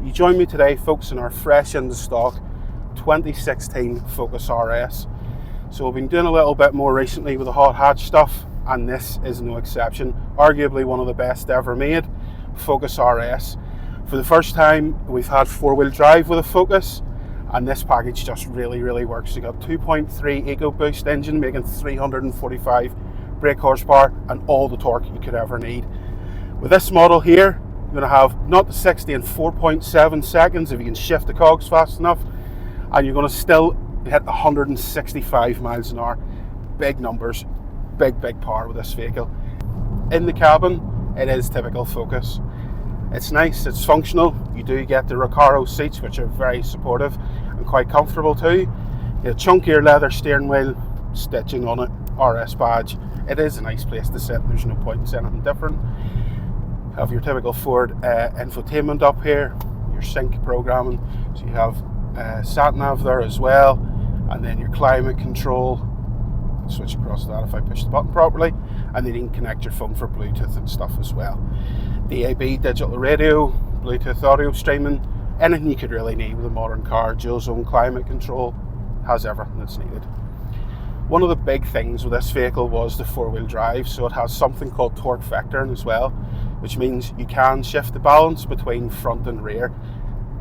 You join me today folks in our fresh into stock 2016 Focus RS. So we've been doing a little bit more recently with the hot hatch stuff, and this is no exception. Arguably one of the best ever made, Focus RS. For the first time we've had four-wheel drive with a Focus, and this package just really works. You got 2.3 EcoBoost engine making 345 brake horsepower and all the torque you could ever need. With this model here, you're going to have not the 60 in 4.7 seconds if you can shift the cogs fast enough, and you're going to still hit 165 miles an hour. Big numbers, big power with this vehicle. In the cabin, it is typical Focus. It's nice, it's functional. You do get the Recaro seats, which are very supportive and quite comfortable too. You have a chunkier leather steering wheel, stitching on it, RS badge. It is a nice place to sit, there's no point in saying anything different. Have your typical Ford infotainment up here, your sync programming, so you have sat nav there as well, and then your climate control. Switch across that if I push the button properly, and then you can connect your phone for Bluetooth and stuff as well. DAB digital radio, Bluetooth audio streaming, anything you could really need with a modern car. Dual zone climate control, has everything that's needed. One of the big things with this vehicle was the four-wheel drive, so it has something called torque vectoring as well, which means you can shift the balance between front and rear.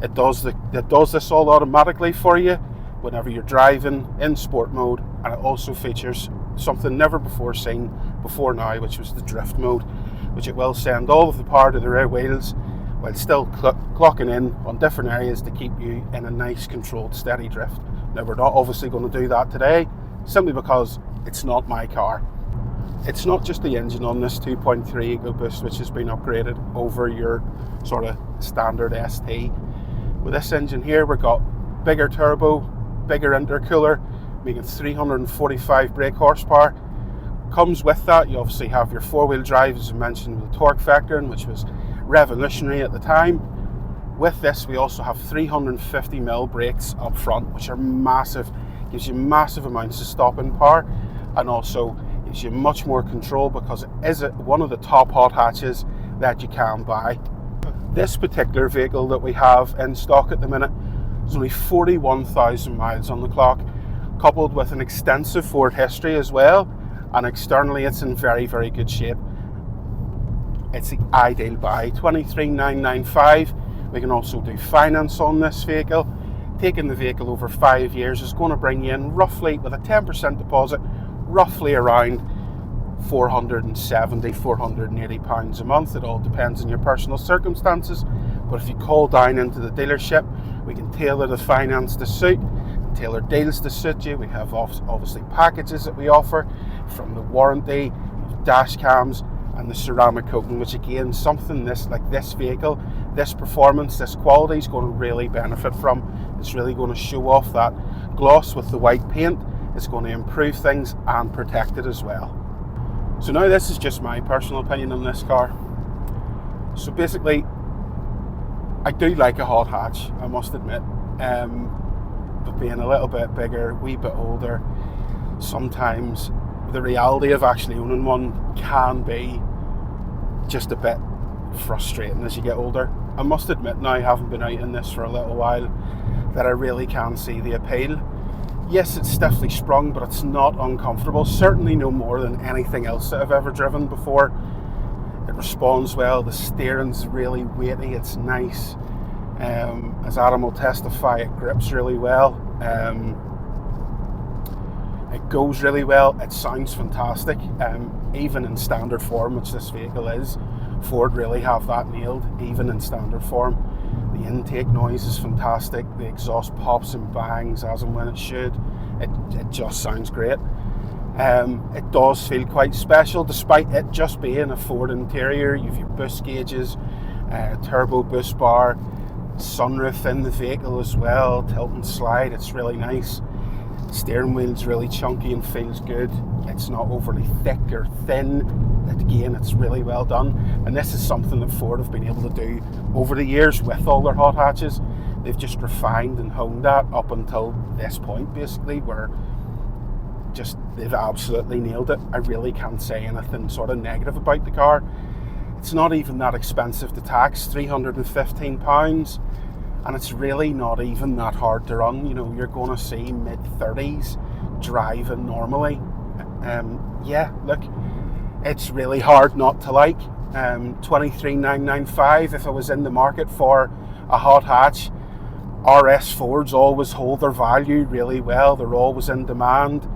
It does this all automatically for you whenever you're driving in sport mode, and it also features something never before seen before now, which was the drift mode, which it will send all of the power to the rear wheels while still clocking in on different areas to keep you in a nice controlled steady drift. Now we're not obviously going to do that today, simply because it's not my car. It's not just the engine on this 2.3 EcoBoost which has been upgraded over your sort of standard ST. With this engine here, we've got bigger turbo, bigger intercooler, making 345 brake horsepower. Comes with that, you obviously have your four-wheel drive, as I mentioned, with torque vectoring, which was revolutionary at the time. With this, we also have 350mm brakes up front, which are massive. Gives you massive amounts of stopping power, and also gives you much more control because it is one of the top hot hatches that you can buy. This particular vehicle that we have in stock at the minute is only 41,000 miles on the clock, coupled with an extensive Ford history as well, and externally it's in very good shape. It's the ideal buy. 23,995. We can also do finance on this vehicle. Taking the vehicle over 5 years is going to bring you in roughly, with a 10% deposit, roughly around £470, £480 a month. It all depends on your personal circumstances, but if you call down into the dealership, we can tailor the finance to suit, tailor deals to suit you. We have obviously packages that we offer, from the warranty, dash cams, and the ceramic coating, which again, something like this vehicle, this performance, this quality is going to really benefit from. It's really going to show off that gloss with the white paint. It's going to improve things and protect it as well. So now this is just my personal opinion on this car. So basically, I do like a hot hatch, I must admit, but being a little bit bigger, a wee bit older, sometimes the reality of actually owning one can be just a bit frustrating as you get older. I must admit now, having been out in this for a little while, that I really can see the appeal. Yes, it's stiffly sprung, but it's not uncomfortable, certainly no more than anything else that I've ever driven before. It responds well, the steering's really weighty, it's nice. As Adam will testify, it grips really well. It goes really well, it sounds fantastic, even in standard form, which this vehicle is. Ford really have that nailed, even in standard form. The intake noise is fantastic, the exhaust pops and bangs as and when it should. It just sounds great. It does feel quite special, despite it just being a Ford interior. You have your boost gauges, turbo boost bar, sunroof in the vehicle as well, tilt and slide, it's really nice. Steering wheel's really chunky and feels good. It's not overly thick or thin. Again, it's really well done, and this is something that Ford have been able to do over the years with all their hot hatches. They've just refined and honed that up until this point, basically, where they've absolutely nailed it. I really can't say anything sort of negative about the car. It's not even that expensive to tax, £315. and it's really not even that hard to run. You know, you're going to see mid-30s driving normally. Yeah, look, it's really hard not to like. 23,995 if I was in the market for a hot hatch. RS Fords always hold their value really well. They're always in demand.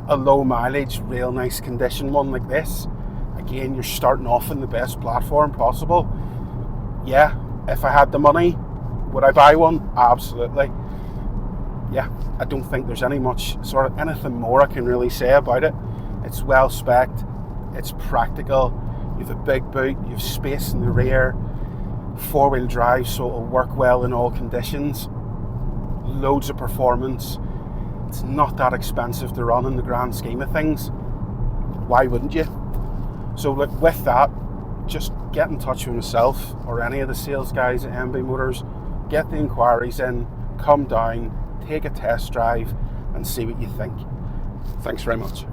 A low mileage, real nice condition one like this, again, you're starting off in the best platform possible. Yeah, if I had the money, would I buy one? Absolutely. Yeah, I don't think there's anything more I can really say about it. It's well spec'd, it's practical, you have a big boot, you have space in the rear, 4-wheel drive, so it'll work well in all conditions. Loads of performance. It's not that expensive to run in the grand scheme of things. Why wouldn't you? So look, with that, just get in touch with myself or any of the sales guys at MB Motors. Get the inquiries in, come down, take a test drive and see what you think. Thanks very much.